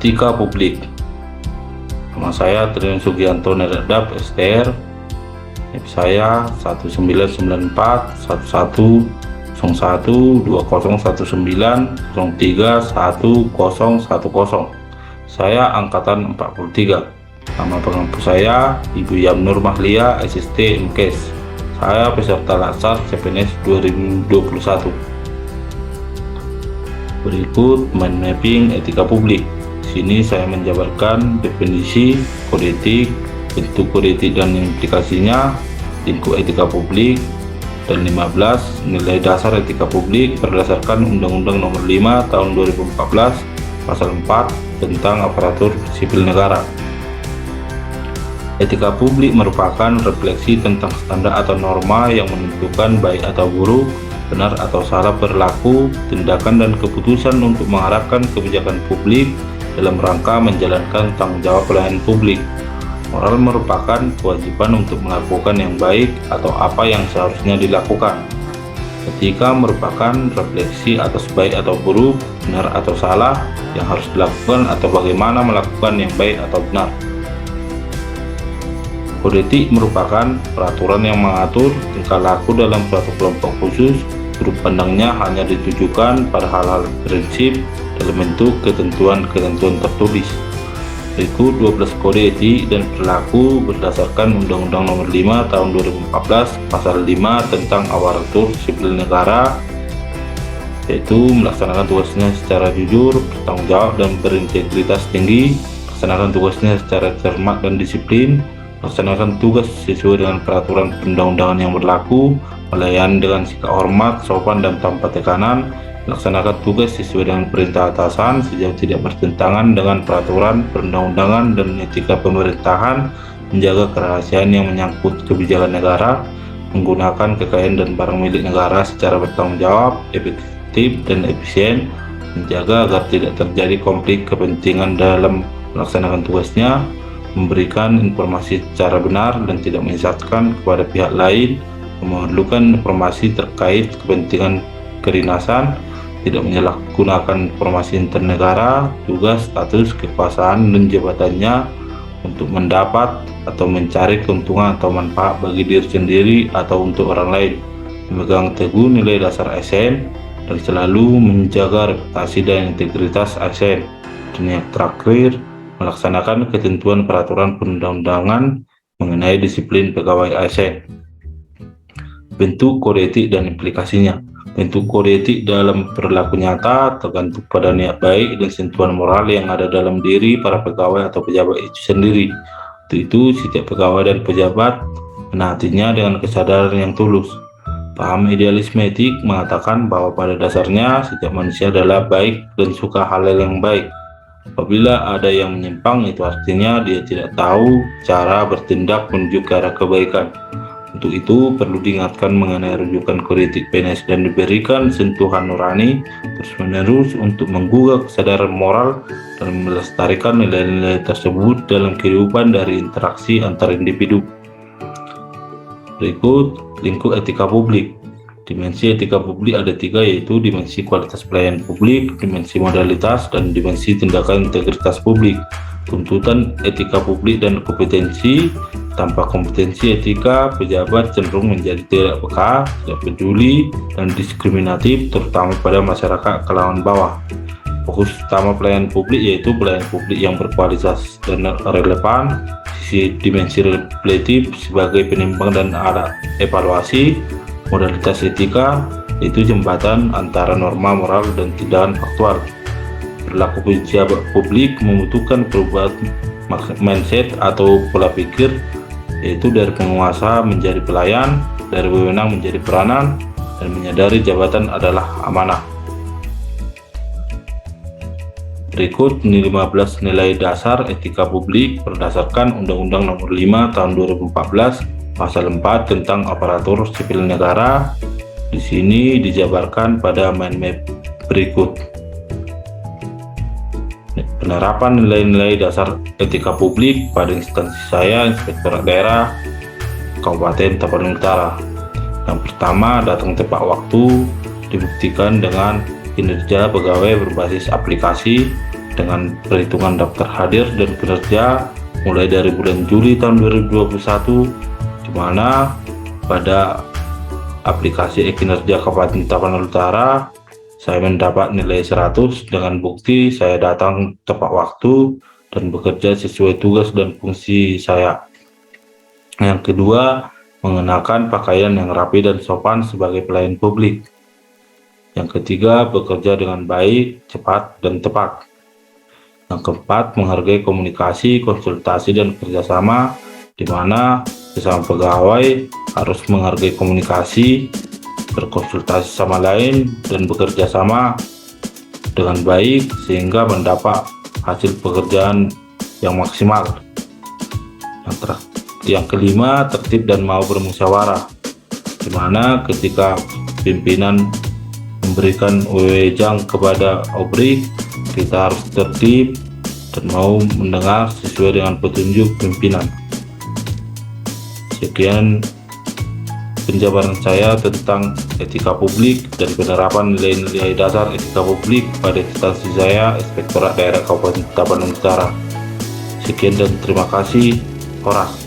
Etika Publik. Nama saya Triun Sugianto Neredap, STR. NIP saya 1994 11 01 2019 03 1010. Saya angkatan 43. Nama pengampu saya Ibu Yamnur Mahlia, SST MKes. Saya peserta Latsar CPNS 2021. Berikut mind mapping etika publik. Di sini saya menjabarkan definisi kode etik, bentuk kode etik dan implikasinya, lingkup etika publik, dan 15 nilai dasar etika publik berdasarkan Undang-Undang Nomor 5 Tahun 2014 Pasal 4 tentang aparatur sipil negara. Etika publik merupakan refleksi tentang standar atau norma yang menentukan baik atau buruk, benar atau salah perilaku, tindakan dan keputusan untuk mengarahkan kebijakan publik dalam rangka menjalankan tanggung jawab pelayanan publik. Moral merupakan kewajiban untuk melakukan yang baik atau apa yang seharusnya dilakukan. Etika merupakan refleksi atas baik atau buruk, benar atau salah yang harus dilakukan atau bagaimana melakukan yang baik atau benar. Kode etik merupakan peraturan yang mengatur tingkah laku dalam suatu kelompok khusus. Sudut pandangnya hanya ditujukan pada hal-hal prinsip dalam bentuk ketentuan-ketentuan tertulis. Berikut 12 kode etik dan perilaku berdasarkan Undang-Undang Nomor 5 Tahun 2014 Pasal 5 tentang aparatur sipil negara, yaitu melaksanakan tugasnya secara jujur, bertanggung jawab dan berintegritas tinggi, melaksanakan tugasnya secara cermat dan disiplin, melaksanakan tugas sesuai dengan peraturan perundang-undangan yang berlaku, melayani dengan sikap hormat, sopan dan tanpa tekanan, melaksanakan tugas sesuai dengan perintah atasan sejauh tidak bertentangan dengan peraturan perundang-undangan dan etika pemerintahan, menjaga kerahasiaan yang menyangkut kebijakan negara, menggunakan kekayaan dan barang milik negara secara bertanggung jawab, efektif dan efisien, menjaga agar tidak terjadi konflik kepentingan dalam melaksanakan tugasnya, memberikan informasi secara benar dan tidak menyesatkan kepada pihak lain, memerlukan informasi terkait kepentingan kedinasan, tidak menyalahgunakan informasi internegara, tugas, status, kekuasaan, dan jabatannya untuk mendapat atau mencari keuntungan atau manfaat bagi diri sendiri atau untuk orang lain, memegang teguh nilai dasar ASN, dan selalu menjaga reputasi dan integritas ASN. Dan yang terakhir, melaksanakan ketentuan peraturan perundang-undangan mengenai disiplin pegawai ASN. Bentuk kode etik dan implikasinya. Bentuk kode etik dalam perilaku nyata tergantung pada niat baik dan sentuhan moral yang ada dalam diri para pegawai atau pejabat itu sendiri. Untuk itu, setiap pegawai dan pejabat menaatinya dengan kesadaran yang tulus. Paham idealisme etik mengatakan bahwa pada dasarnya setiap manusia adalah baik dan suka hal-hal yang baik. Apabila ada yang menyimpang, itu artinya dia tidak tahu cara bertindak menuju ke arah kebaikan. Untuk itu, perlu diingatkan mengenai rujukan kode etik PNS dan diberikan sentuhan nurani terus-menerus untuk menggugah kesadaran moral dan melestarikan nilai-nilai tersebut dalam kehidupan dari interaksi antar individu. Berikut lingkup etika publik. Dimensi etika publik ada 3, yaitu dimensi kualitas pelayanan publik, dimensi modalitas, dan dimensi tindakan integritas publik. Tuntutan etika publik dan kompetensi. Tanpa kompetensi etika, pejabat cenderung menjadi tidak peka, tidak peduli, dan diskriminatif, terutama pada masyarakat kalangan bawah. Fokus utama pelayanan publik yaitu pelayanan publik yang berkualitas dan relevan. Sisi dimensi reflektif sebagai penimbang dan alat evaluasi. Modalitas etika yaitu jembatan antara norma moral dan tindakan faktual. Perilaku pejabat publik membutuhkan perubahan mindset atau pola pikir, yaitu dari penguasa menjadi pelayan, dari wewenang menjadi peranan, dan menyadari jabatan adalah amanah. Berikut 15 nilai dasar etika publik berdasarkan Undang-Undang Nomor 5 Tahun 2014 Pasal 4 tentang aparatur sipil negara. Di sini dijabarkan pada mind map berikut. Penerapan nilai-nilai dasar etika publik pada instansi saya, Inspektorat Daerah Kabupaten Tapanuli Utara. Yang pertama, datang tepat waktu dibuktikan dengan kinerja pegawai berbasis aplikasi. dengan perhitungan daftar hadir dan kinerja mulai dari bulan Juli tahun 2021, di mana pada aplikasi e-kinerja Kabupaten Tapanuli Utara saya mendapat nilai 100 dengan bukti saya datang tepat waktu dan bekerja sesuai tugas dan fungsi saya. Yang kedua, mengenakan pakaian yang rapi dan sopan sebagai pelayan publik. Yang ketiga, bekerja dengan baik, cepat, dan tepat. Yang keempat, menghargai komunikasi, konsultasi, dan kerjasama, di mana sesama pegawai harus menghargai komunikasi, berkonsultasi sama lain, dan bekerja sama dengan baik sehingga mendapat hasil pekerjaan yang maksimal. Yang kelima, tertib dan mau bermusyawarah, di mana ketika pimpinan memberikan wewenang kepada OBRIK, kita harus tertib dan mau mendengar sesuai dengan petunjuk pimpinan. Sekian penjabaran saya tentang etika publik dan penerapan nilai-nilai dasar etika publik pada instansi saya, Inspektorat Daerah Kabupaten Tapanuli Utara. Sekian dan terima kasih. Horas.